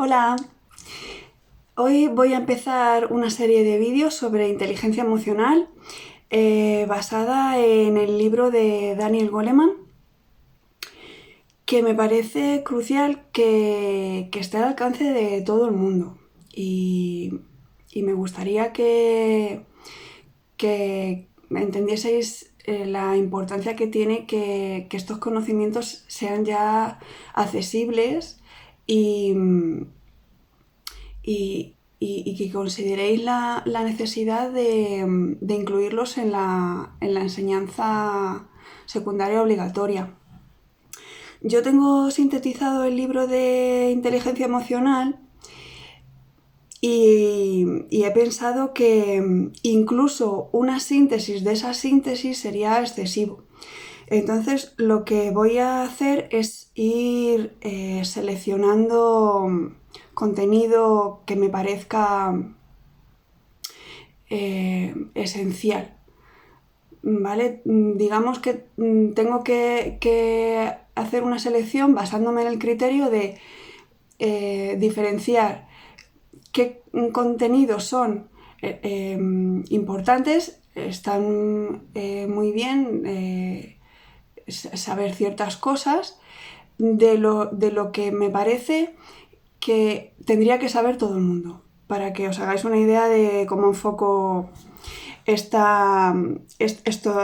Hola, hoy voy a empezar una serie de vídeos sobre inteligencia emocional basada en el libro de Daniel Goleman, que me parece crucial que esté al alcance de todo el mundo y me gustaría que entendieseis la importancia que tiene que estos conocimientos sean ya accesibles y, y que consideréis la necesidad de incluirlos en la enseñanza secundaria obligatoria. Yo tengo sintetizado el libro de inteligencia emocional y he pensado que incluso una síntesis de esa síntesis sería excesivo. Entonces lo que voy a hacer es ir seleccionando contenido que me parezca esencial, ¿vale? Digamos que tengo que hacer una selección basándome en el criterio de diferenciar qué contenidos son importantes, están muy bien saber ciertas cosas de lo que me parece que tendría que saber todo el mundo, para que os hagáis una idea de cómo enfoco esta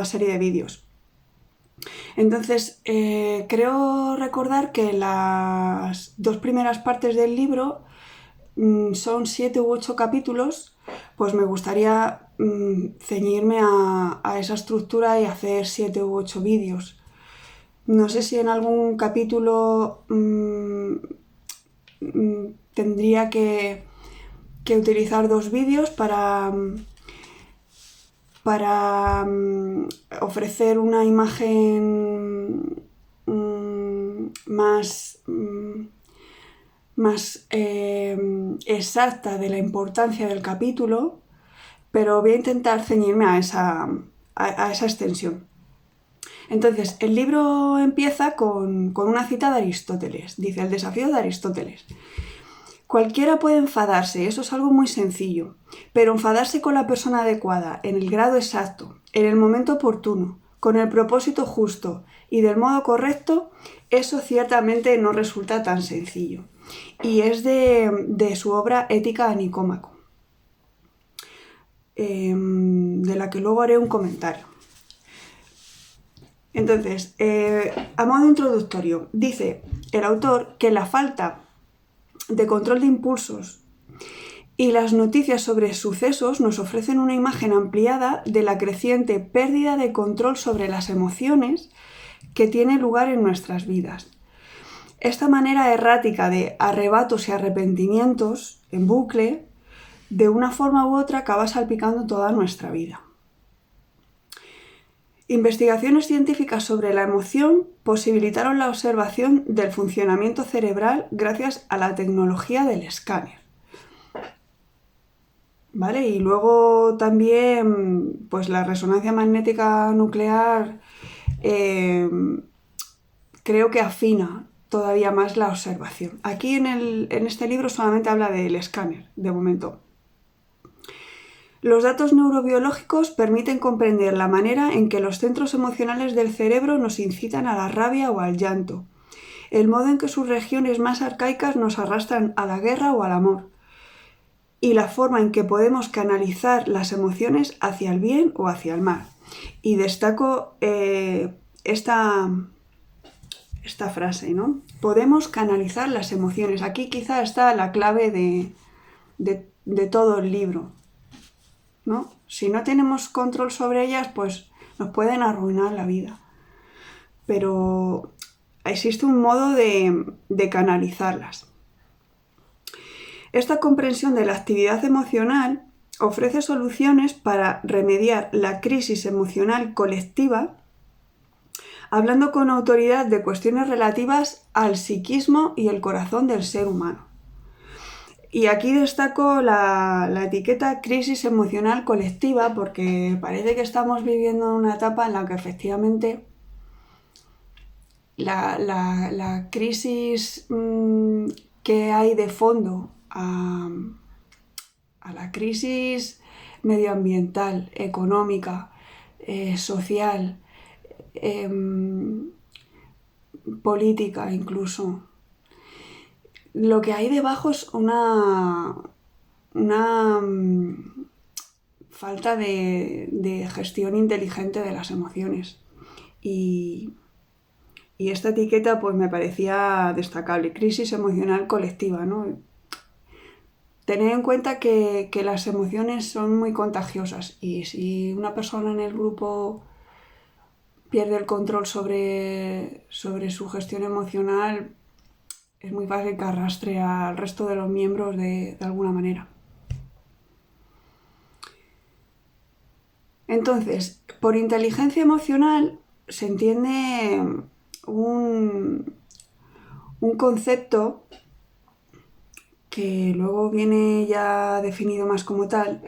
serie de vídeos. Entonces, creo recordar que las dos primeras partes del libro son 7 u 8 capítulos, pues me gustaría ceñirme a esa estructura y hacer 7 u 8 vídeos. No sé si en algún capítulo tendría que utilizar 2 vídeos para ofrecer una imagen más exacta de la importancia del capítulo, pero voy a intentar ceñirme a esa extensión. Entonces, el libro empieza con una cita de Aristóteles. Dice: el desafío de Aristóteles. Cualquiera puede enfadarse, eso es algo muy sencillo, pero enfadarse con la persona adecuada, en el grado exacto, en el momento oportuno, con el propósito justo y del modo correcto, eso ciertamente no resulta tan sencillo. Y es de su obra Ética a Nicómaco, de la que luego haré un comentario. Entonces, a modo introductorio, dice el autor que la falta de control de impulsos y las noticias sobre sucesos nos ofrecen una imagen ampliada de la creciente pérdida de control sobre las emociones que tiene lugar en nuestras vidas. Esta manera errática de arrebatos y arrepentimientos en bucle, de una forma u otra, acaba salpicando toda nuestra vida. Investigaciones científicas sobre la emoción posibilitaron la observación del funcionamiento cerebral gracias a la tecnología del escáner. ¿Vale? Y luego también pues la resonancia magnética nuclear creo que afina todavía más la observación. Aquí en este libro solamente habla del escáner, de momento. Los datos neurobiológicos permiten comprender la manera en que los centros emocionales del cerebro nos incitan a la rabia o al llanto, el modo en que sus regiones más arcaicas nos arrastran a la guerra o al amor, y la forma en que podemos canalizar las emociones hacia el bien o hacia el mal. Y destaco esta frase, ¿no? Podemos canalizar las emociones. Aquí quizá está la clave de todo el libro, ¿no? Si no tenemos control sobre ellas, pues nos pueden arruinar la vida. Pero existe un modo de canalizarlas. Esta comprensión de la actividad emocional ofrece soluciones para remediar la crisis emocional colectiva, hablando con autoridad de cuestiones relativas al psiquismo y el corazón del ser humano. Y aquí destaco la etiqueta crisis emocional colectiva, porque parece que estamos viviendo una etapa en la que efectivamente la crisis qué hay de fondo a la crisis medioambiental, económica, social, política incluso. Lo que hay debajo es una falta de gestión inteligente de las emociones. Y esta etiqueta pues me parecía destacable, crisis emocional colectiva, ¿no? Tener en cuenta que las emociones son muy contagiosas y si una persona en el grupo pierde el control sobre su gestión emocional, es muy fácil que arrastre al resto de los miembros de alguna manera. Entonces, por inteligencia emocional se entiende un concepto que luego viene ya definido más como tal.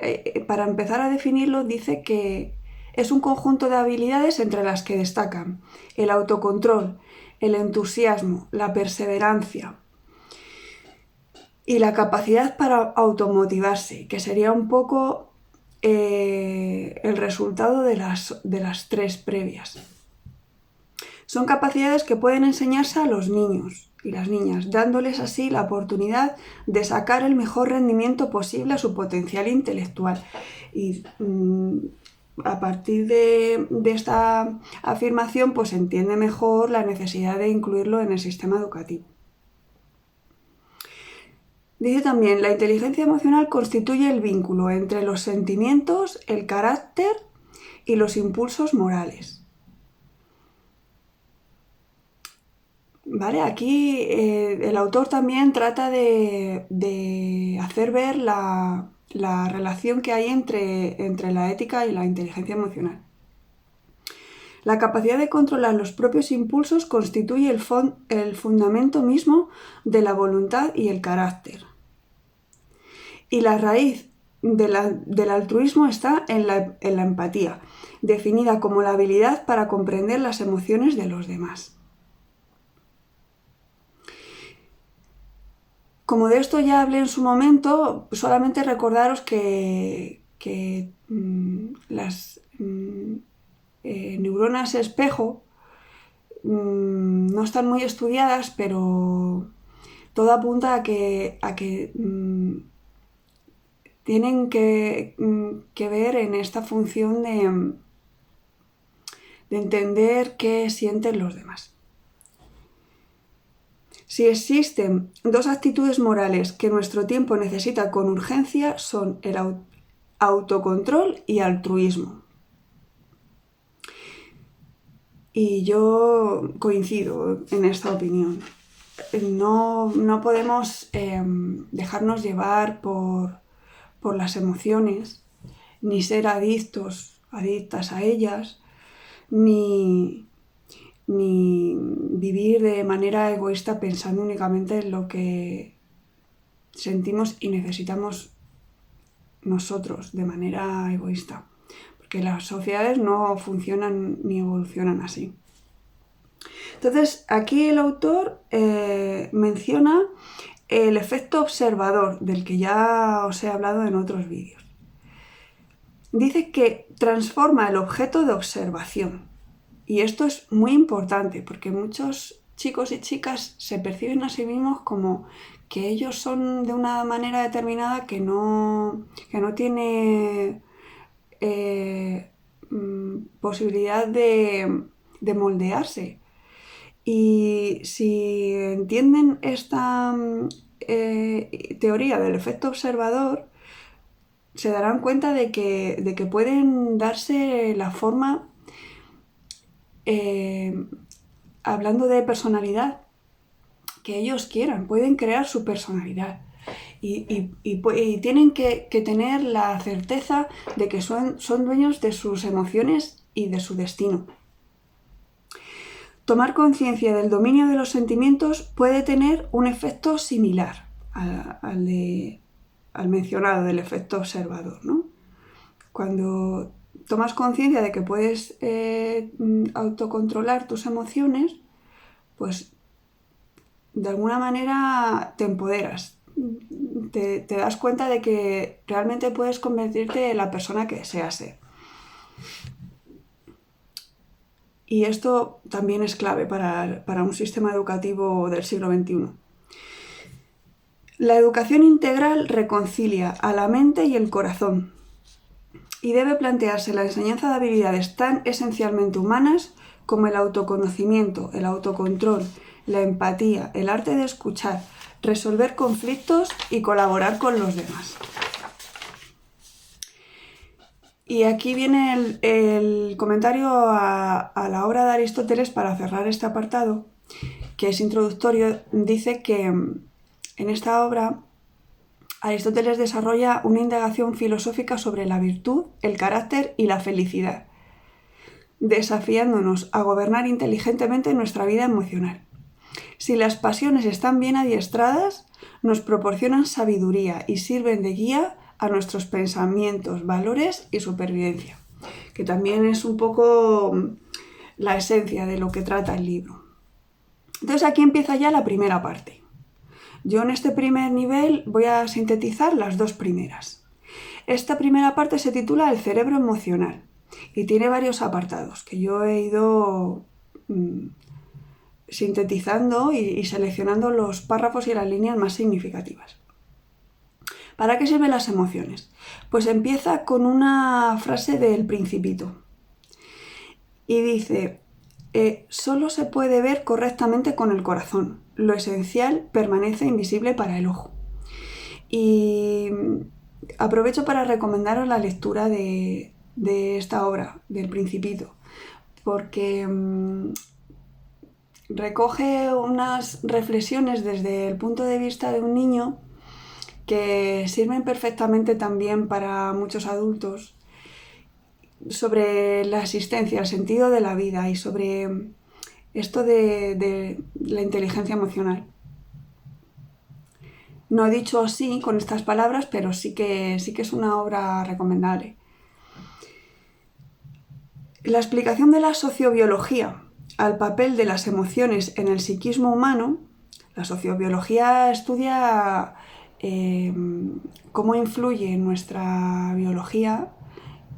Para empezar a definirlo, dice que es un conjunto de habilidades entre las que destacan el autocontrol, el entusiasmo, la perseverancia y la capacidad para automotivarse, que sería un poco el resultado de las tres previas. Son capacidades que pueden enseñarse a los niños y las niñas, dándoles así la oportunidad de sacar el mejor rendimiento posible a su potencial intelectual. Y a partir de esta afirmación, pues se entiende mejor la necesidad de incluirlo en el sistema educativo. Dice también, la inteligencia emocional constituye el vínculo entre los sentimientos, el carácter y los impulsos morales. ¿Vale? Aquí el autor también trata de hacer ver la relación que hay entre la ética y la inteligencia emocional. La capacidad de controlar los propios impulsos constituye el fundamento mismo de la voluntad y el carácter. Y la raíz del altruismo está en la empatía, definida como la habilidad para comprender las emociones de los demás. Como de esto ya hablé en su momento, solamente recordaros que las neuronas espejo no están muy estudiadas, pero todo apunta a que tienen que ver en esta función de entender qué sienten los demás. Si existen dos actitudes morales que nuestro tiempo necesita con urgencia, son el autocontrol y altruismo. Y yo coincido en esta opinión. No podemos dejarnos llevar por las emociones, ni ser adictas a ellas, ni vivir de manera egoísta pensando únicamente en lo que sentimos y necesitamos nosotros de manera egoísta, porque las sociedades no funcionan ni evolucionan así. Entonces, aquí el autor menciona el efecto observador, del que ya os he hablado en otros vídeos. Dice que transforma el objeto de observación. Y esto es muy importante porque muchos chicos y chicas se perciben a sí mismos como que ellos son de una manera determinada que no tiene posibilidad de moldearse. Y si entienden esta teoría del efecto observador, se darán cuenta de que pueden darse la forma, hablando de personalidad, que ellos quieran, pueden crear su personalidad y tienen que tener la certeza de que son dueños de sus emociones y de su destino. Tomar conciencia del dominio de los sentimientos puede tener un efecto similar al mencionado del efecto observador, ¿no? Cuando tomas conciencia de que puedes autocontrolar tus emociones, pues de alguna manera te empoderas, te das cuenta de que realmente puedes convertirte en la persona que deseas ser. Y esto también es clave para un sistema educativo del siglo XXI. La educación integral reconcilia a la mente y el corazón y debe plantearse la enseñanza de habilidades tan esencialmente humanas como el autoconocimiento, el autocontrol, la empatía, el arte de escuchar, resolver conflictos y colaborar con los demás. Y aquí viene el comentario a la obra de Aristóteles para cerrar este apartado, que es introductorio. Dice que en esta obra Aristóteles desarrolla una indagación filosófica sobre la virtud, el carácter y la felicidad, desafiándonos a gobernar inteligentemente nuestra vida emocional. Si las pasiones están bien adiestradas, nos proporcionan sabiduría y sirven de guía a nuestros pensamientos, valores y supervivencia, que también es un poco la esencia de lo que trata el libro. Entonces aquí empieza ya la primera parte. Yo en este primer nivel voy a sintetizar las dos primeras. Esta primera parte se titula El cerebro emocional y tiene varios apartados que yo he ido sintetizando y seleccionando los párrafos y las líneas más significativas. ¿Para qué sirven las emociones? Pues empieza con una frase del Principito y dice: solo se puede ver correctamente con el corazón, lo esencial permanece invisible para el ojo. Y aprovecho para recomendaros la lectura de esta obra, del Principito, porque recoge unas reflexiones desde el punto de vista de un niño que sirven perfectamente también para muchos adultos, sobre la existencia, el sentido de la vida y sobre esto de la inteligencia emocional. No he dicho así con estas palabras, pero sí que es una obra recomendable. La explicación de la sociobiología al papel de las emociones en el psiquismo humano. La sociobiología estudia cómo influye nuestra biología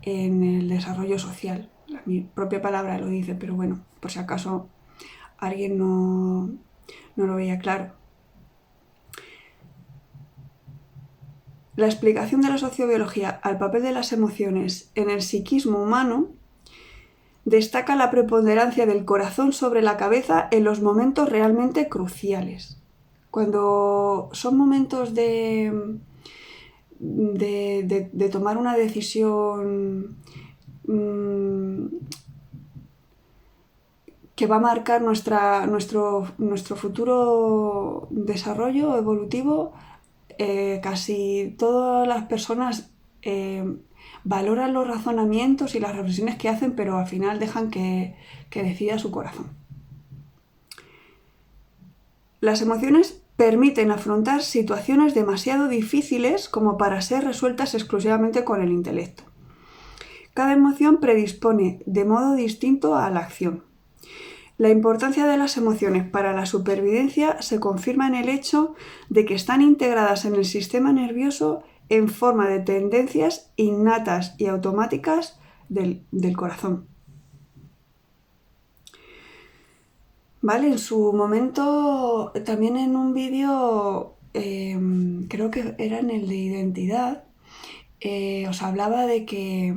en el desarrollo social. Mi propia palabra lo dice, pero bueno, por si acaso alguien no lo veía claro. La explicación de la sociobiología al papel de las emociones en el psiquismo humano destaca la preponderancia del corazón sobre la cabeza en los momentos realmente cruciales. Cuando son momentos de tomar una decisión que va a marcar nuestro futuro desarrollo evolutivo, casi todas las personas valoran los razonamientos y las reflexiones que hacen, pero al final dejan que decida su corazón. Las emociones permiten afrontar situaciones demasiado difíciles como para ser resueltas exclusivamente con el intelecto. Cada emoción predispone de modo distinto a la acción. La importancia de las emociones para la supervivencia se confirma en el hecho de que están integradas en el sistema nervioso en forma de tendencias innatas y automáticas del corazón. Vale, en su momento, también en un vídeo, creo que era en el de identidad, os hablaba de que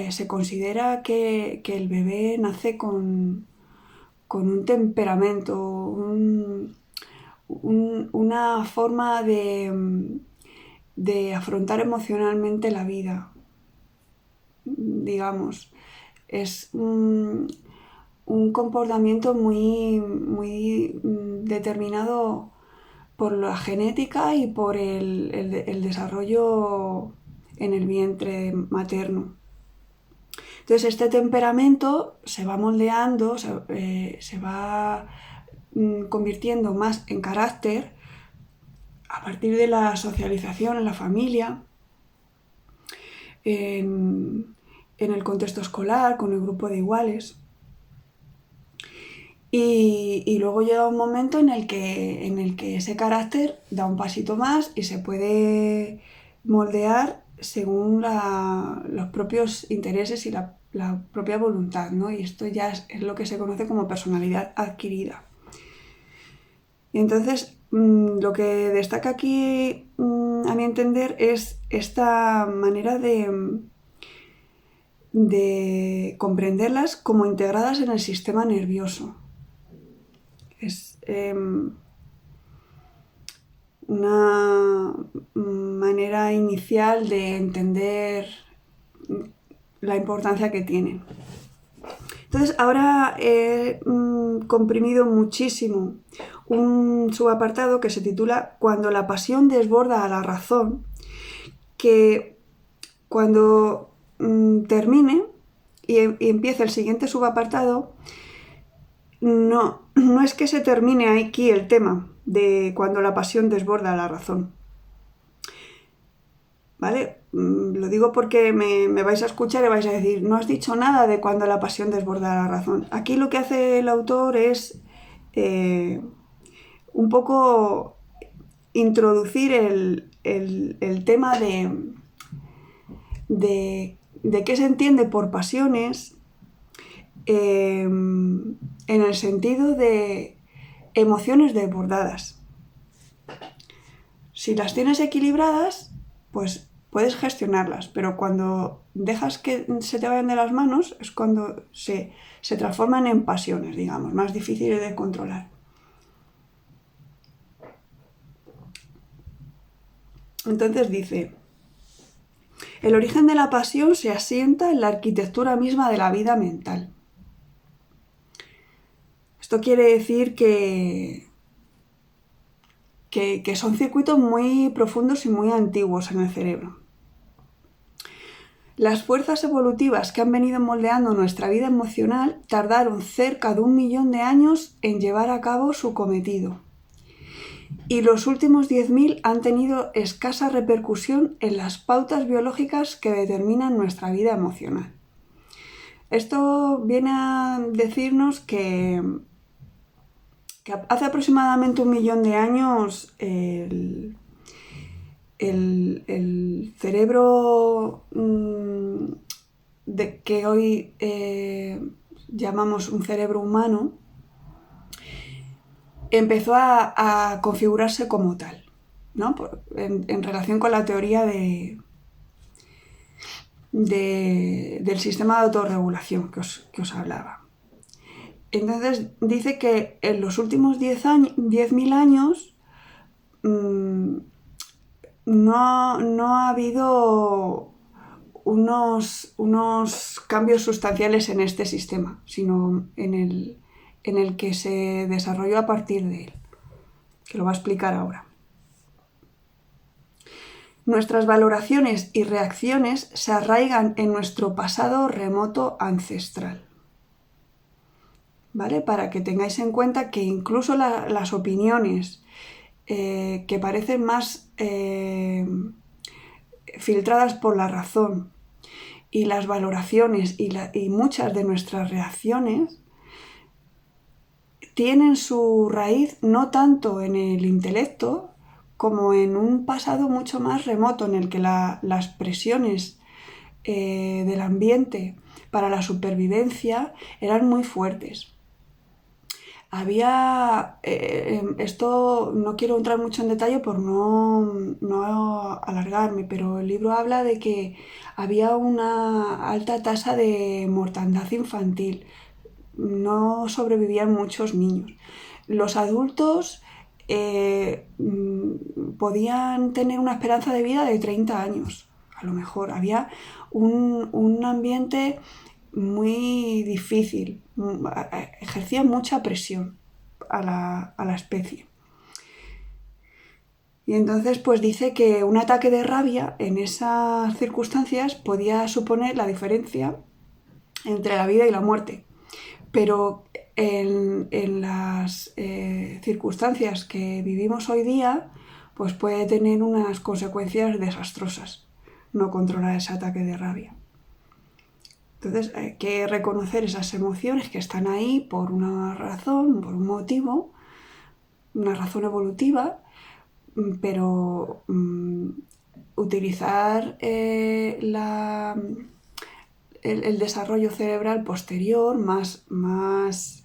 se considera que el bebé nace con un temperamento, una forma de afrontar emocionalmente la vida, digamos. Es un comportamiento muy determinado por la genética y por el desarrollo en el vientre materno. Entonces este temperamento se va moldeando, se va convirtiendo más en carácter a partir de la socialización en la familia, en el contexto escolar, con el grupo de iguales. Y luego llega un momento en el que ese carácter da un pasito más y se puede moldear según los propios intereses y la propia voluntad, ¿no? Y esto ya es lo que se conoce como personalidad adquirida. Y entonces, lo que destaca aquí, a mi entender, es esta manera de comprenderlas como integradas en el sistema nervioso. Es una manera inicial de entender la importancia que tienen. Entonces, ahora he comprimido muchísimo un subapartado que se titula Cuando la pasión desborda a la razón, que cuando termine y empiece el siguiente subapartado, no es que se termine aquí el tema de cuando la pasión desborda la razón, ¿vale? Lo digo porque me vais a escuchar y vais a decir, no has dicho nada de cuando la pasión desborda la razón. Aquí lo que hace el autor es un poco introducir el tema de qué se entiende por pasiones, en el sentido de emociones desbordadas. Si las tienes equilibradas, pues puedes gestionarlas, pero cuando dejas que se te vayan de las manos es cuando se transforman en pasiones, digamos, más difíciles de controlar. Entonces dice, el origen de la pasión se asienta en la arquitectura misma de la vida mental. Esto quiere decir que son circuitos muy profundos y muy antiguos en el cerebro. Las fuerzas evolutivas que han venido moldeando nuestra vida emocional tardaron cerca de 1 millón de años en llevar a cabo su cometido. Y los últimos 10.000 han tenido escasa repercusión en las pautas biológicas que determinan nuestra vida emocional. Esto viene a decirnos que hace aproximadamente 1 millón de años el cerebro que hoy llamamos un cerebro humano empezó a configurarse como tal, ¿no? En relación con la teoría del sistema de autorregulación que os hablaba. Entonces dice que en los últimos 10.000 años no ha habido unos cambios sustanciales en este sistema, sino en el que se desarrolló a partir de él, que lo va a explicar ahora. Nuestras valoraciones y reacciones se arraigan en nuestro pasado remoto ancestral, ¿vale? Para que tengáis en cuenta que incluso las opiniones que parecen más filtradas por la razón y las valoraciones y muchas de nuestras reacciones tienen su raíz no tanto en el intelecto como en un pasado mucho más remoto en el que las presiones del ambiente para la supervivencia eran muy fuertes. Esto no quiero entrar mucho en detalle por no alargarme, pero el libro habla de que había una alta tasa de mortandad infantil. No sobrevivían muchos niños. Los adultos podían tener una esperanza de vida de 30 años, a lo mejor. Había un ambiente muy difícil, ejercía mucha presión a la especie. Y entonces pues dice que un ataque de rabia en esas circunstancias podía suponer la diferencia entre la vida y la muerte. Pero en las circunstancias que vivimos hoy día, pues puede tener unas consecuencias desastrosas no controlar ese ataque de rabia. Entonces hay que reconocer esas emociones que están ahí por una razón, por un motivo, una razón evolutiva, pero utilizar el desarrollo cerebral posterior más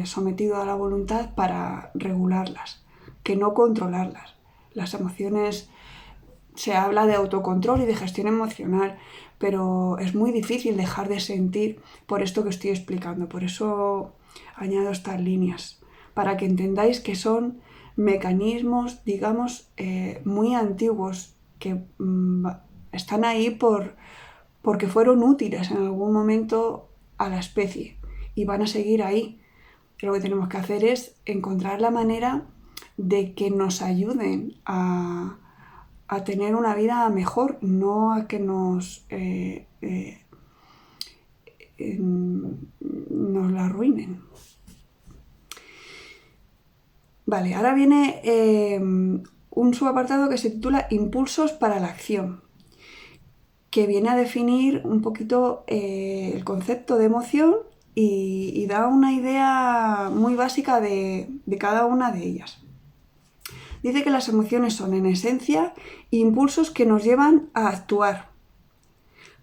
sometido a la voluntad para regularlas, que no controlarlas. Las emociones, se habla de autocontrol y de gestión emocional, pero es muy difícil dejar de sentir por esto que estoy explicando. Por eso añado estas líneas, para que entendáis que son mecanismos, digamos, muy antiguos, que están ahí porque fueron útiles en algún momento a la especie y van a seguir ahí. Lo que tenemos que hacer es encontrar la manera de que nos ayuden a tener una vida mejor, no a que nos la arruinen. Vale, ahora viene un subapartado que se titula Impulsos para la acción, que viene a definir un poquito el concepto de emoción y da una idea muy básica de cada una de ellas. Dice que las emociones son, en esencia, impulsos que nos llevan a actuar,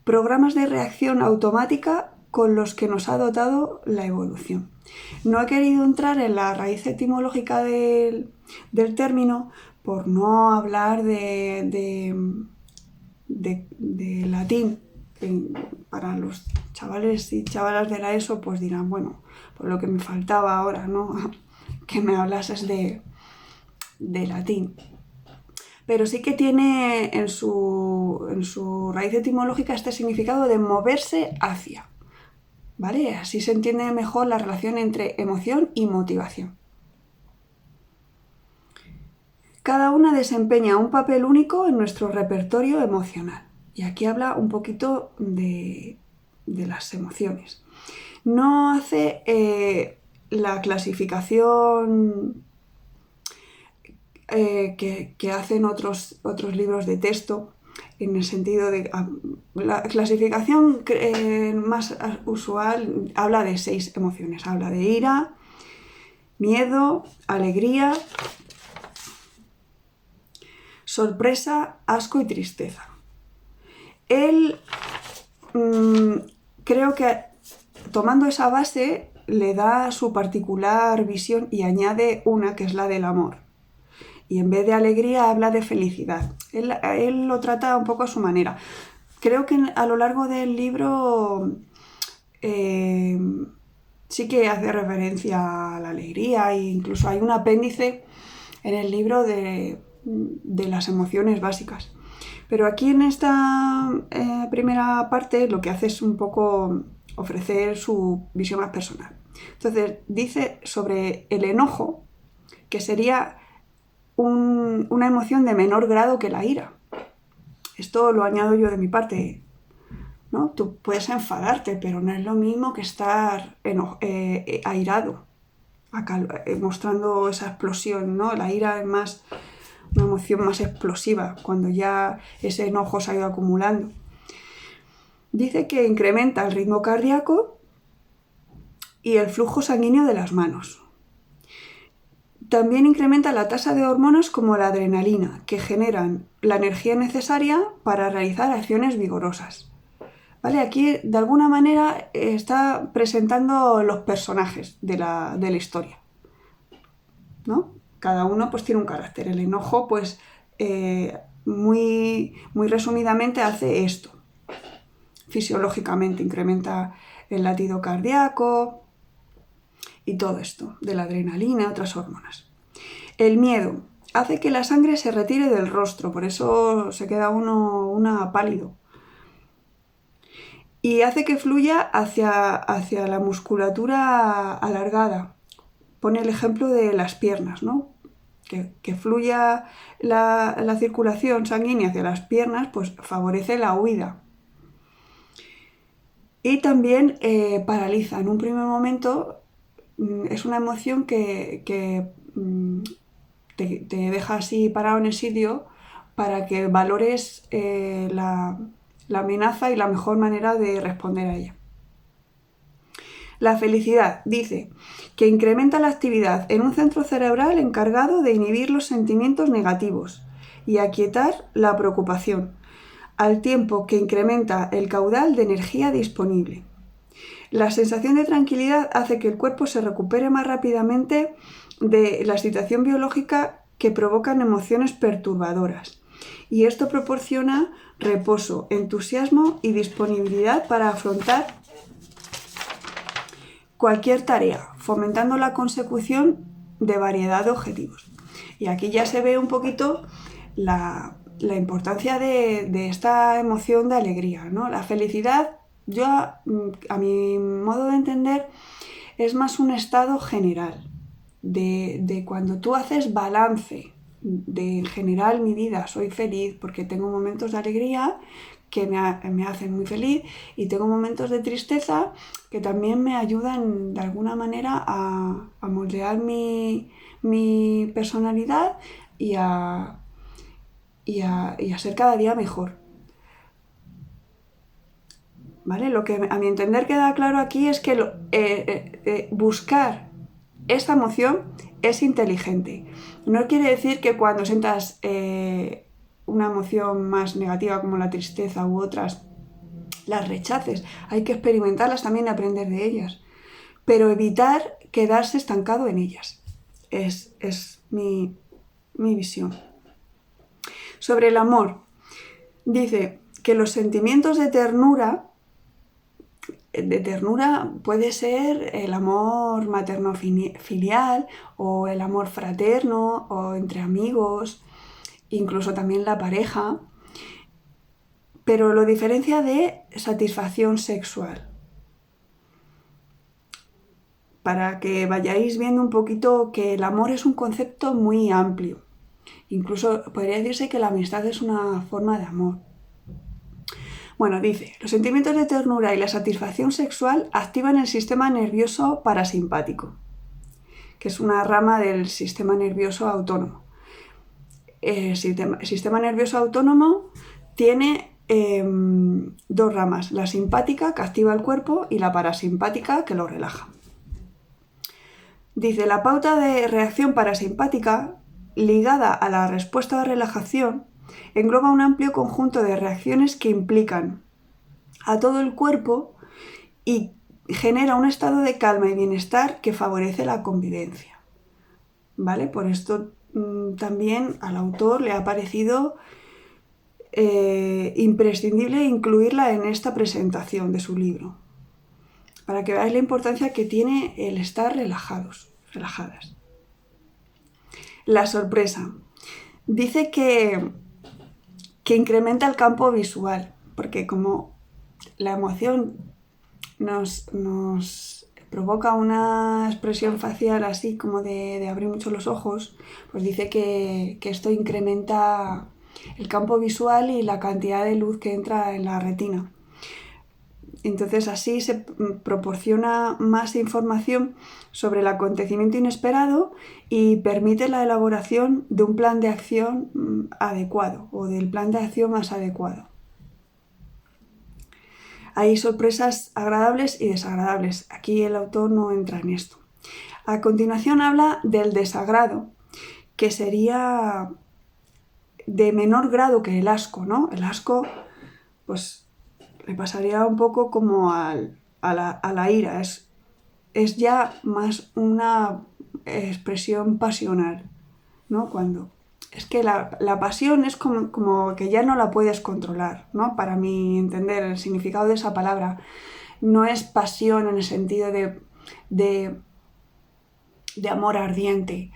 programas de reacción automática con los que nos ha dotado la evolución. No he querido entrar en la raíz etimológica del término por no hablar de latín. Para los chavales y chavalas de la ESO pues dirán, bueno, por lo que me faltaba ahora, ¿no? Que me hablases de latín. Pero sí que tiene en su raíz etimológica este significado de moverse hacia, ¿vale? Así se entiende mejor la relación entre emoción y motivación. Cada una desempeña un papel único en nuestro repertorio emocional. Y aquí habla un poquito de las emociones. No hace la clasificación que hacen otros libros de texto, en el sentido de la clasificación más usual habla de 6 emociones. Habla de ira, miedo, alegría, sorpresa, asco y tristeza. Él creo que tomando esa base le da su particular visión y añade una que es la del amor. Y en vez de alegría habla de felicidad. Él lo trata un poco a su manera. Creo que a lo largo del libro sí que hace referencia a la alegría e incluso hay un apéndice en el libro de las emociones básicas. Pero aquí en esta primera parte lo que hace es un poco ofrecer su visión más personal. Entonces dice sobre el enojo que sería una emoción de menor grado que la ira. Esto lo añado yo de mi parte, ¿no? Tú puedes enfadarte, pero no es lo mismo que estar airado, mostrando esa explosión, ¿no? La ira es más una emoción más explosiva, cuando ya ese enojo se ha ido acumulando. Dice que incrementa el ritmo cardíaco y el flujo sanguíneo de las manos. También incrementa la tasa de hormonas como la adrenalina, que generan la energía necesaria para realizar acciones vigorosas. ¿Vale? Aquí, de alguna manera, está presentando los personajes de la historia, ¿no? Cada uno pues tiene un carácter. El enojo, pues, muy resumidamente hace esto. Fisiológicamente incrementa el latido cardíaco y todo esto, de la adrenalina, otras hormonas. El miedo hace que la sangre se retire del rostro, por eso se queda una pálido. Y hace que fluya hacia la musculatura alargada. Pone el ejemplo de las piernas, ¿no? Que fluya la circulación sanguínea hacia las piernas, pues favorece la huida. Y también paraliza. En un primer momento es una emoción que te deja así parado en el sitio para que valores la amenaza y la mejor manera de responder a ella. La felicidad dice que incrementa la actividad en un centro cerebral encargado de inhibir los sentimientos negativos y aquietar la preocupación, al tiempo que incrementa el caudal de energía disponible. La sensación de tranquilidad hace que el cuerpo se recupere más rápidamente de la situación biológica que provocan emociones perturbadoras. Y esto proporciona reposo, entusiasmo y disponibilidad para afrontar cualquier tarea, fomentando la consecución de variedad de objetivos. Y aquí ya se ve un poquito la importancia de esta emoción de alegría, ¿no? La felicidad, yo a mi modo de entender, es más un estado general, de cuando tú haces balance de en general mi vida, soy feliz porque tengo momentos de alegría que me hacen muy feliz y tengo momentos de tristeza que también me ayudan de alguna manera a moldear mi personalidad y a ser cada día mejor. ¿Vale? Lo que a mi entender queda claro aquí es que buscar esta emoción es inteligente. No quiere decir que cuando sientas una emoción más negativa como la tristeza u otras, las rechaces. Hay que experimentarlas también y aprender de ellas. Pero evitar quedarse estancado en ellas. Es mi visión. Sobre el amor, dice que los sentimientos de ternura puede ser el amor materno-filial o el amor fraterno o entre amigos, incluso también la pareja, pero lo diferencia de satisfacción sexual. Para que vayáis viendo un poquito que el amor es un concepto muy amplio. Incluso podría decirse que la amistad es una forma de amor. Bueno, dice, los sentimientos de ternura y la satisfacción sexual activan el sistema nervioso parasimpático, que es una rama del sistema nervioso autónomo. El sistema nervioso autónomo tiene dos ramas, la simpática, que activa el cuerpo, y la parasimpática, que lo relaja. Dice, la pauta de reacción parasimpática, ligada a la respuesta de relajación, engloba un amplio conjunto de reacciones que implican a todo el cuerpo y genera un estado de calma y bienestar que favorece la convivencia. ¿Vale? Por esto también al autor le ha parecido imprescindible incluirla en esta presentación de su libro, para que veáis la importancia que tiene el estar relajadas. La sorpresa. Dice que incrementa el campo visual, porque como la emoción nos provoca una expresión facial así como de abrir mucho los ojos, pues dice que esto incrementa el campo visual y la cantidad de luz que entra en la retina. Entonces así se proporciona más información sobre el acontecimiento inesperado y permite la elaboración de un plan de acción adecuado o del plan de acción más adecuado. Hay sorpresas agradables y desagradables. Aquí el autor no entra en esto. A continuación habla del desagrado, que sería de menor grado que el asco, ¿no? El asco, pues, le pasaría un poco como a la ira. Es ya más una expresión pasional, ¿no? Cuando es que la pasión es como que ya no la puedes controlar, ¿no? Para mi entender, el significado de esa palabra no es pasión en el sentido de amor ardiente,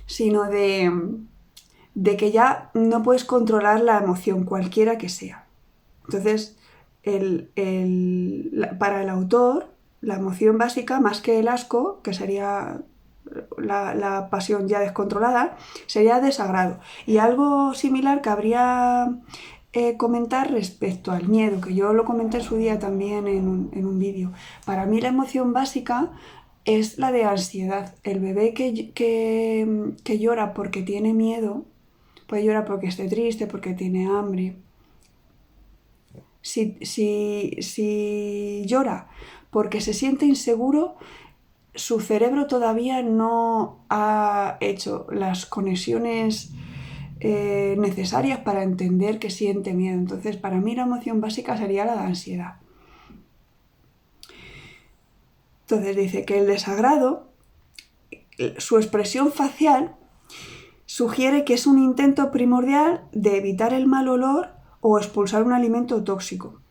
sino de que ya no puedes controlar la emoción, cualquiera que sea. Entonces, para el autor, la emoción básica, más que el asco, que sería la pasión ya descontrolada, sería desagrado. Y algo similar cabría comentar respecto al miedo, que yo lo comenté en su día también en un vídeo. Para mí la emoción básica es la de ansiedad. El bebé que llora porque tiene miedo, puede llorar porque esté triste, porque tiene hambre. Si llora porque se siente inseguro, su cerebro todavía no ha hecho las conexiones necesarias para entender que siente miedo. Entonces, para mí la emoción básica sería la de ansiedad. Entonces dice que el desagrado, su expresión facial, sugiere que es un intento primordial de evitar el mal olor o expulsar un alimento tóxico.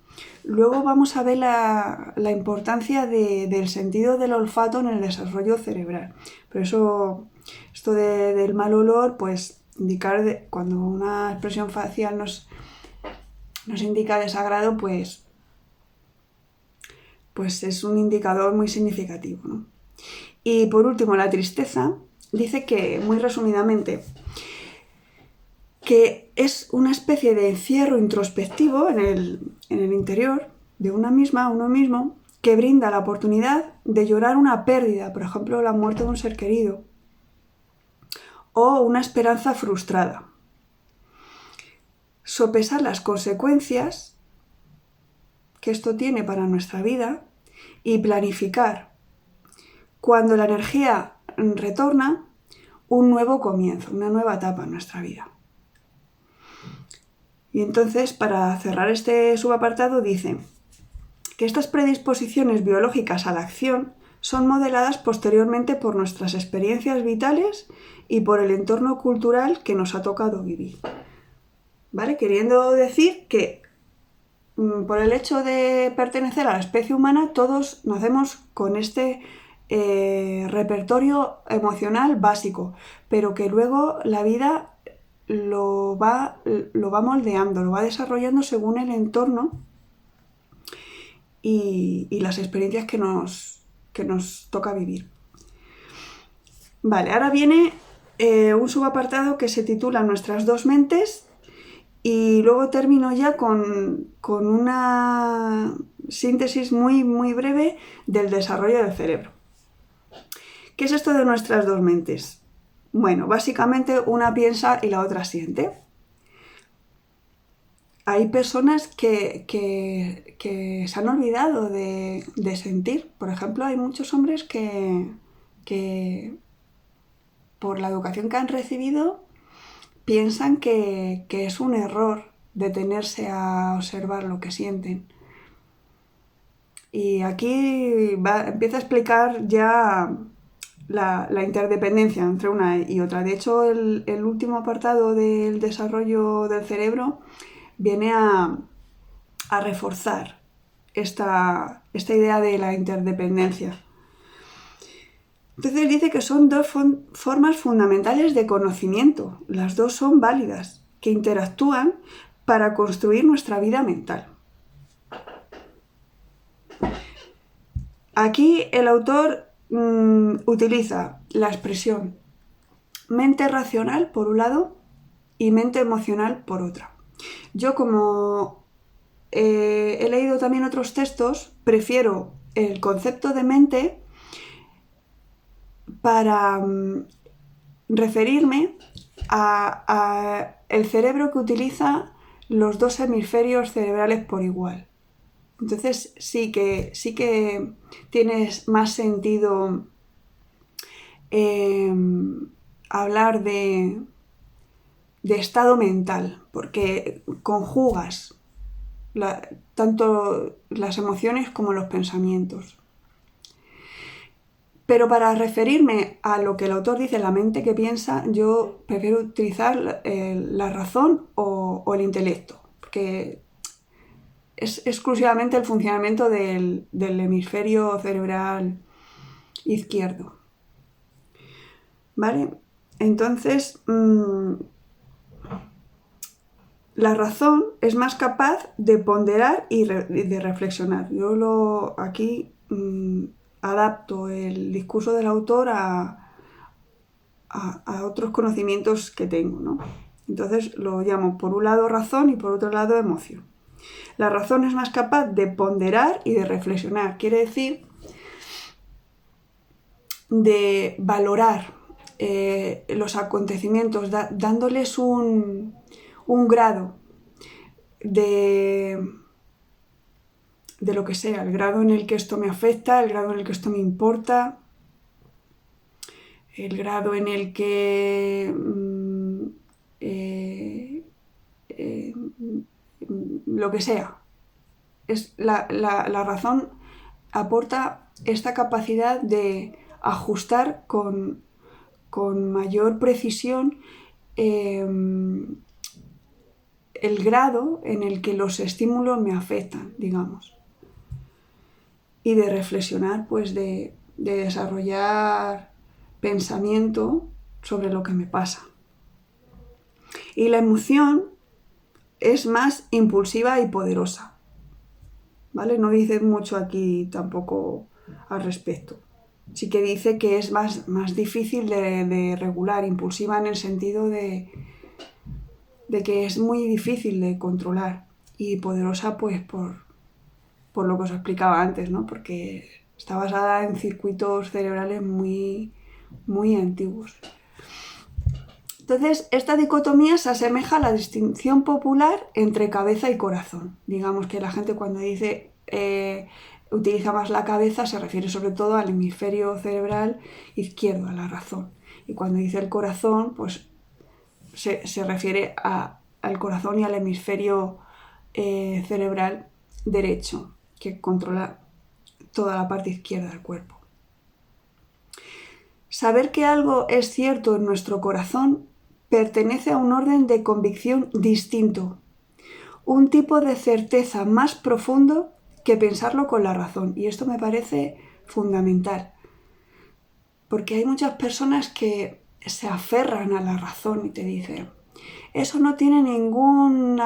Luego vamos a ver la importancia del sentido del olfato en el desarrollo cerebral. Por eso, esto del mal olor, pues indicar cuando una expresión facial nos indica desagrado, pues es un indicador muy significativo, ¿no? Y por último, la tristeza dice que, muy resumidamente, que es una especie de encierro introspectivo en el interior de uno mismo, que brinda la oportunidad de llorar una pérdida, por ejemplo, la muerte de un ser querido, o una esperanza frustrada. Sopesar las consecuencias que esto tiene para nuestra vida y planificar, cuando la energía retorna, un nuevo comienzo, una nueva etapa en nuestra vida. Y entonces, para cerrar este subapartado, dice que estas predisposiciones biológicas a la acción son modeladas posteriormente por nuestras experiencias vitales y por el entorno cultural que nos ha tocado vivir. ¿Vale? Queriendo decir que por el hecho de pertenecer a la especie humana, todos nacemos con este repertorio emocional básico, pero que luego la vida lo va moldeando, lo va desarrollando según el entorno y las experiencias que nos toca vivir. Vale, ahora viene un subapartado que se titula Nuestras dos mentes, y luego termino ya con una síntesis muy, muy breve del desarrollo del cerebro. ¿Qué es esto de nuestras dos mentes? Bueno, básicamente una piensa y la otra siente. Hay personas que se han olvidado de sentir. Por ejemplo, hay muchos hombres que por la educación que han recibido piensan que es un error detenerse a observar lo que sienten. Y aquí empieza a explicar ya la interdependencia entre una y otra. De hecho, el último apartado del desarrollo del cerebro viene a reforzar esta idea de la interdependencia. Entonces dice que son dos formas fundamentales de conocimiento, las dos son válidas, que interactúan para construir nuestra vida mental. Aquí el autor utiliza la expresión mente racional por un lado y mente emocional por otra. Yo, como he leído también otros textos, prefiero el concepto de mente para referirme a el cerebro que utiliza los dos hemisferios cerebrales por igual. Entonces sí que tienes más sentido hablar de estado mental, porque conjugas tanto las emociones como los pensamientos. Pero para referirme a lo que el autor dice, la mente que piensa, yo prefiero utilizar la razón o el intelecto, porque es exclusivamente el funcionamiento del hemisferio cerebral izquierdo. ¿Vale? Entonces, la razón es más capaz de ponderar y de reflexionar. Yo aquí adapto el discurso del autor a otros conocimientos que tengo, ¿no? Entonces lo llamo por un lado razón y por otro lado emoción. La razón es más capaz de ponderar y de reflexionar. Quiere decir de valorar los acontecimientos, dándoles un grado de lo que sea, el grado en el que esto me afecta, el grado en el que esto me importa, el grado en el que lo que sea. La razón aporta esta capacidad de ajustar con mayor precisión el grado en el que los estímulos me afectan, digamos. Y de reflexionar, pues de desarrollar pensamiento sobre lo que me pasa. Y la emoción es más impulsiva y poderosa, ¿vale? No dice mucho aquí tampoco al respecto. Sí que dice que es más difícil de regular, impulsiva en el sentido de que es muy difícil de controlar, y poderosa pues por lo que os explicaba antes, ¿no? Porque está basada en circuitos cerebrales muy antiguos. Entonces, esta dicotomía se asemeja a la distinción popular entre cabeza y corazón. Digamos que la gente cuando dice utiliza más la cabeza se refiere sobre todo al hemisferio cerebral izquierdo, a la razón. Y cuando dice el corazón, pues se refiere al corazón y al hemisferio cerebral derecho, que controla toda la parte izquierda del cuerpo. Saber que algo es cierto en nuestro corazón pertenece a un orden de convicción distinto, un tipo de certeza más profundo que pensarlo con la razón. Y esto me parece fundamental, porque hay muchas personas que se aferran a la razón y te dicen, eso no tiene ningún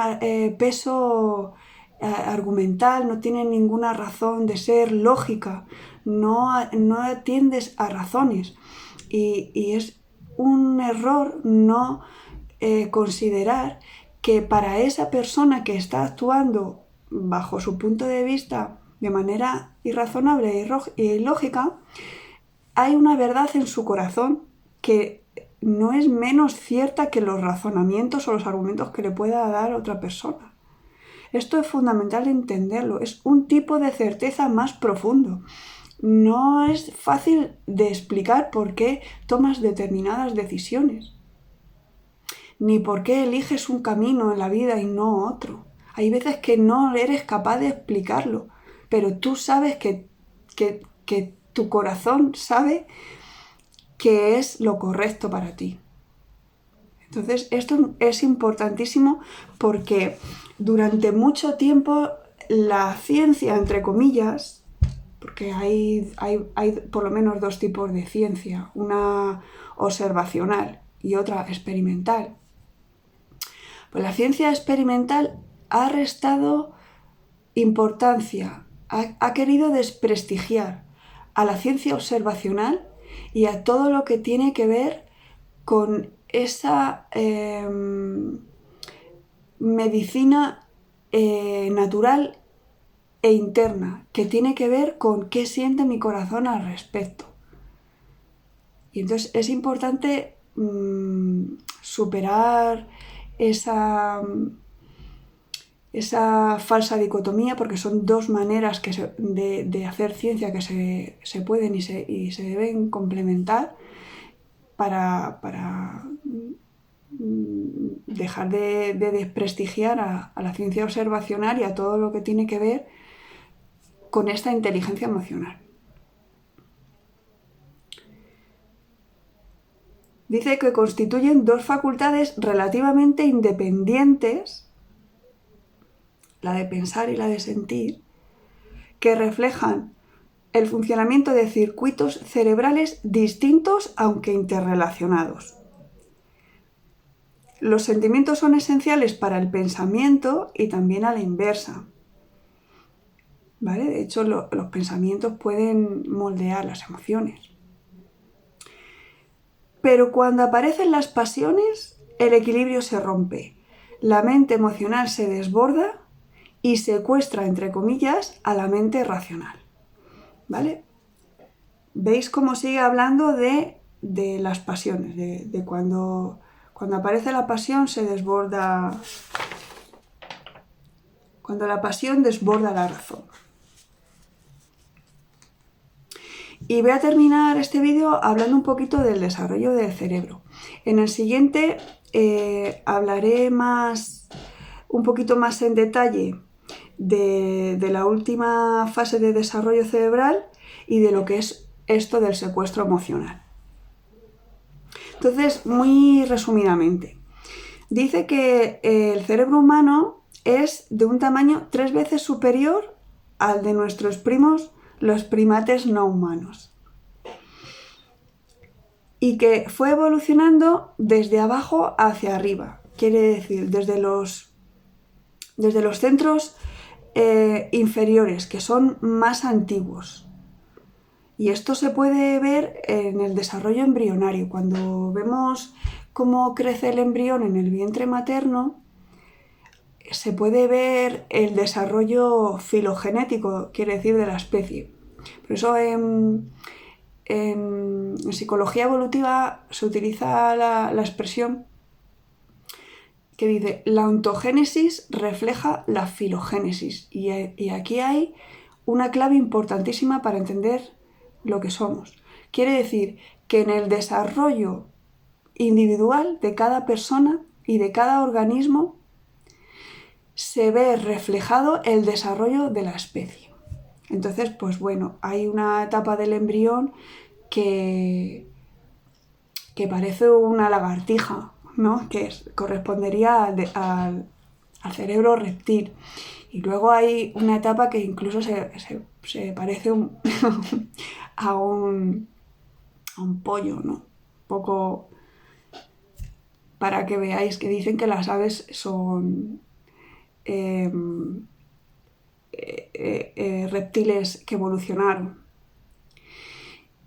peso argumental, no tiene ninguna razón de ser lógica, no atiendes a razones. Y es un error no considerar que para esa persona que está actuando bajo su punto de vista de manera irrazonable e ilógica, hay una verdad en su corazón que no es menos cierta que los razonamientos o los argumentos que le pueda dar otra persona. Esto es fundamental entenderlo, es un tipo de certeza más profundo. No es fácil de explicar por qué tomas determinadas decisiones, ni por qué eliges un camino en la vida y no otro. Hay veces que no eres capaz de explicarlo, pero tú sabes que tu corazón sabe que es lo correcto para ti. Entonces, esto es importantísimo porque durante mucho tiempo la ciencia, entre comillas, porque hay por lo menos dos tipos de ciencia, una observacional y otra experimental. Pues la ciencia experimental ha restado importancia, ha querido desprestigiar a la ciencia observacional y a todo lo que tiene que ver con esa medicina natural e interna, que tiene que ver con qué siente mi corazón al respecto. Y entonces es importante superar esa falsa dicotomía, porque son dos maneras de hacer ciencia que se pueden y se deben complementar para dejar de desprestigiar a la ciencia observacional y a todo lo que tiene que ver con esta inteligencia emocional. Dice que constituyen dos facultades relativamente independientes, la de pensar y la de sentir, que reflejan el funcionamiento de circuitos cerebrales distintos aunque interrelacionados. Los sentimientos son esenciales para el pensamiento y también a la inversa. ¿Vale? De hecho, los pensamientos pueden moldear las emociones. Pero cuando aparecen las pasiones, el equilibrio se rompe. La mente emocional se desborda y secuestra, entre comillas, a la mente racional. ¿Vale? ¿Veis cómo sigue hablando de las pasiones? De cuando aparece la pasión se desborda. Cuando la pasión desborda la razón. Y voy a terminar este vídeo hablando un poquito del desarrollo del cerebro. En el siguiente hablaré un poquito más en detalle de la última fase de desarrollo cerebral y de lo que es esto del secuestro emocional. Entonces, muy resumidamente, dice que el cerebro humano es de un tamaño 3 veces superior al de nuestros primos, los primates no humanos. Y que fue evolucionando desde abajo hacia arriba. Quiere decir, desde los centros inferiores, que son más antiguos. Y esto se puede ver en el desarrollo embrionario. Cuando vemos cómo crece el embrión en el vientre materno, se puede ver el desarrollo filogenético, quiere decir, de la especie. Por eso en psicología evolutiva se utiliza la expresión que dice: la ontogénesis refleja la filogénesis. Y aquí hay una clave importantísima para entender lo que somos. Quiere decir que en el desarrollo individual de cada persona y de cada organismo se ve reflejado el desarrollo de la especie. Entonces, pues bueno, hay una etapa del embrión que parece una lagartija, ¿no? Que correspondería al cerebro reptil. Y luego hay una etapa que incluso se parece a un pollo, ¿no? Un poco para que veáis que dicen que las aves son reptiles que evolucionaron.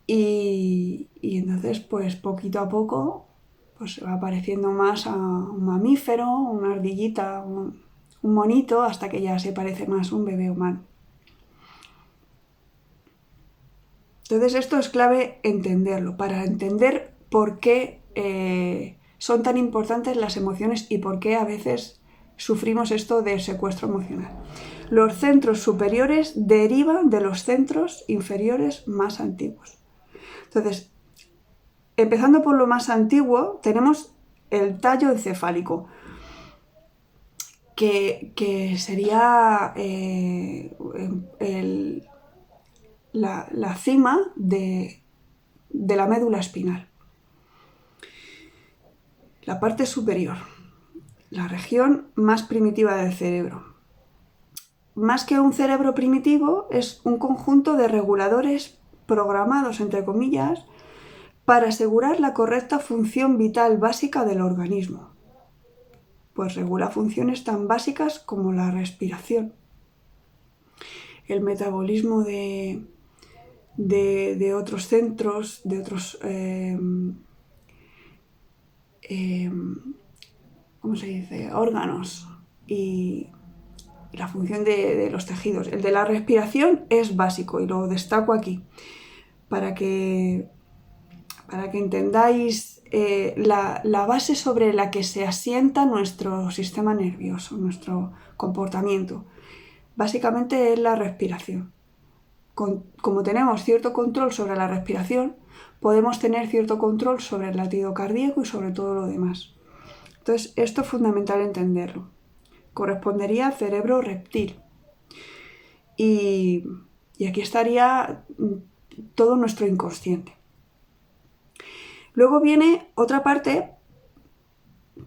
Y entonces, pues poquito a poco, pues va apareciendo más a un mamífero, una ardillita, un monito, hasta que ya se parece más a un bebé humano. Entonces esto es clave entenderlo, para entender por qué son tan importantes las emociones y por qué a veces sufrimos esto del secuestro emocional. Los centros superiores derivan de los centros inferiores más antiguos. Entonces, empezando por lo más antiguo, tenemos el tallo encefálico, que sería la cima de la médula espinal. La parte superior, la región más primitiva del cerebro. Más que un cerebro primitivo, es un conjunto de reguladores programados, entre comillas, para asegurar la correcta función vital básica del organismo. Pues regula funciones tan básicas como la respiración, el metabolismo de otros centros, de otros ¿cómo se dice? Órganos y la función de los tejidos. El de la respiración es básico y lo destaco aquí para que entendáis la base sobre la que se asienta nuestro sistema nervioso, nuestro comportamiento. Básicamente es la respiración. Como tenemos cierto control sobre la respiración, podemos tener cierto control sobre el latido cardíaco y sobre todo lo demás. Entonces, esto es fundamental entenderlo. Correspondería al cerebro reptil. Y aquí estaría todo nuestro inconsciente. Luego viene otra parte,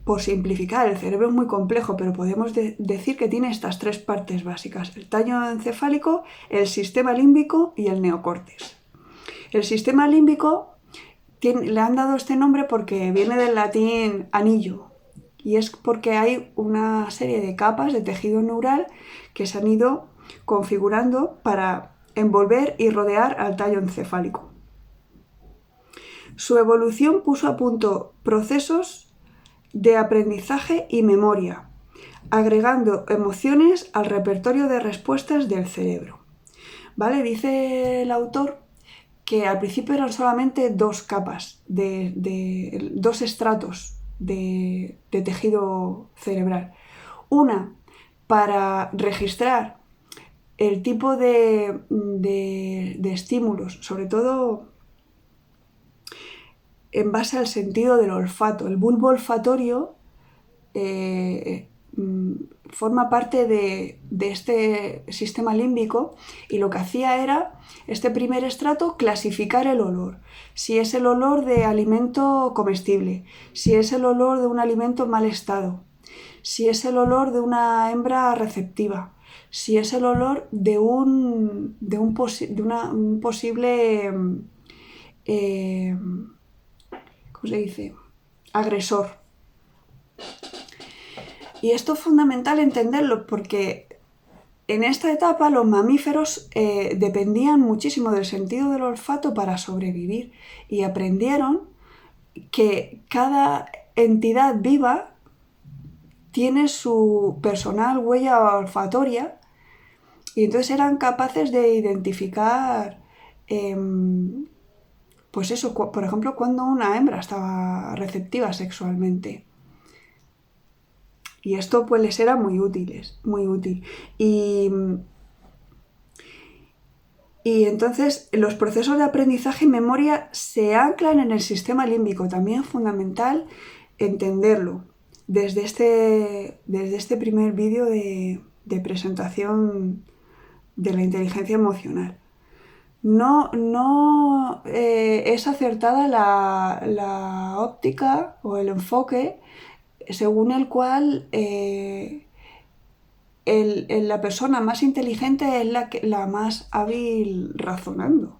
por simplificar, el cerebro es muy complejo, pero podemos decir que tiene estas 3 partes básicas: el tallo encefálico, el sistema límbico y el neocórtex. El sistema límbico le han dado este nombre porque viene del latín anillo, y es porque hay una serie de capas de tejido neural que se han ido configurando para envolver y rodear al tallo encefálico. Su evolución puso a punto procesos de aprendizaje y memoria, agregando emociones al repertorio de respuestas del cerebro. ¿Vale? Dice el autor que al principio eran solamente 2 capas, 2 estratos de tejido cerebral. Una para registrar el tipo de estímulos, sobre todo en base al sentido del olfato. El bulbo olfatorio forma parte de este sistema límbico, y lo que hacía era, este primer estrato, clasificar el olor. Si es el olor de alimento comestible, si es el olor de un alimento en mal estado, si es el olor de una hembra receptiva, si es el olor de un posible ¿cómo se dice? Agresor. Y esto es fundamental entenderlo, porque en esta etapa los mamíferos dependían muchísimo del sentido del olfato para sobrevivir, y aprendieron que cada entidad viva tiene su personal huella olfatoria, y entonces eran capaces de identificar, pues eso, por ejemplo, cuando una hembra estaba receptiva sexualmente. Y esto pues les era muy útil. Y entonces los procesos de aprendizaje y memoria se anclan en el sistema límbico. También es fundamental entenderlo desde este primer vídeo de presentación de la inteligencia emocional. No es acertada la óptica o el enfoque según el cual la persona más inteligente es la más hábil razonando.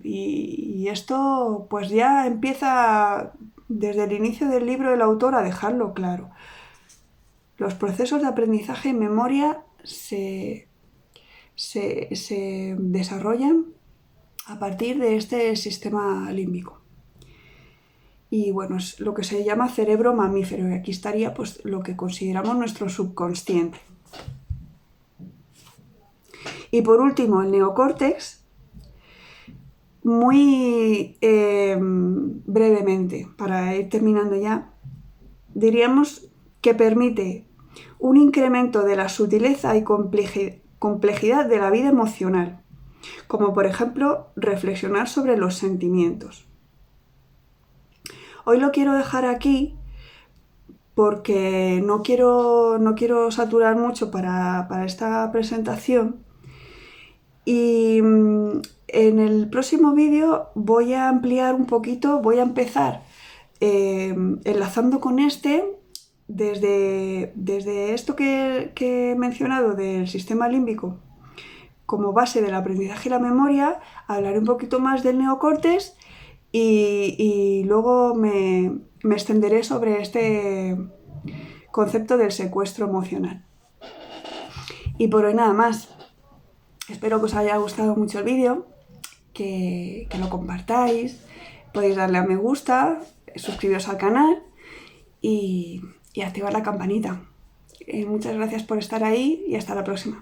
Y esto pues ya empieza desde el inicio del libro el autor a dejarlo claro. Los procesos de aprendizaje y memoria se desarrollan a partir de este sistema límbico. Y bueno, es lo que se llama cerebro mamífero, y aquí estaría pues lo que consideramos nuestro subconsciente. Y por último, el neocórtex, muy brevemente, para ir terminando ya, diríamos que permite un incremento de la sutileza y complejidad de la vida emocional, como por ejemplo reflexionar sobre los sentimientos. Hoy lo quiero dejar aquí porque no quiero saturar mucho para esta presentación, y en el próximo vídeo voy a ampliar un poquito, voy a empezar enlazando con desde esto que he mencionado del sistema límbico como base del aprendizaje y la memoria. Hablaré un poquito más del neocórtex y luego me extenderé sobre este concepto del secuestro emocional. Y por hoy nada más. Espero que os haya gustado mucho el vídeo, que lo compartáis, podéis darle a me gusta, suscribiros al canal y activar la campanita. Muchas gracias por estar ahí y hasta la próxima.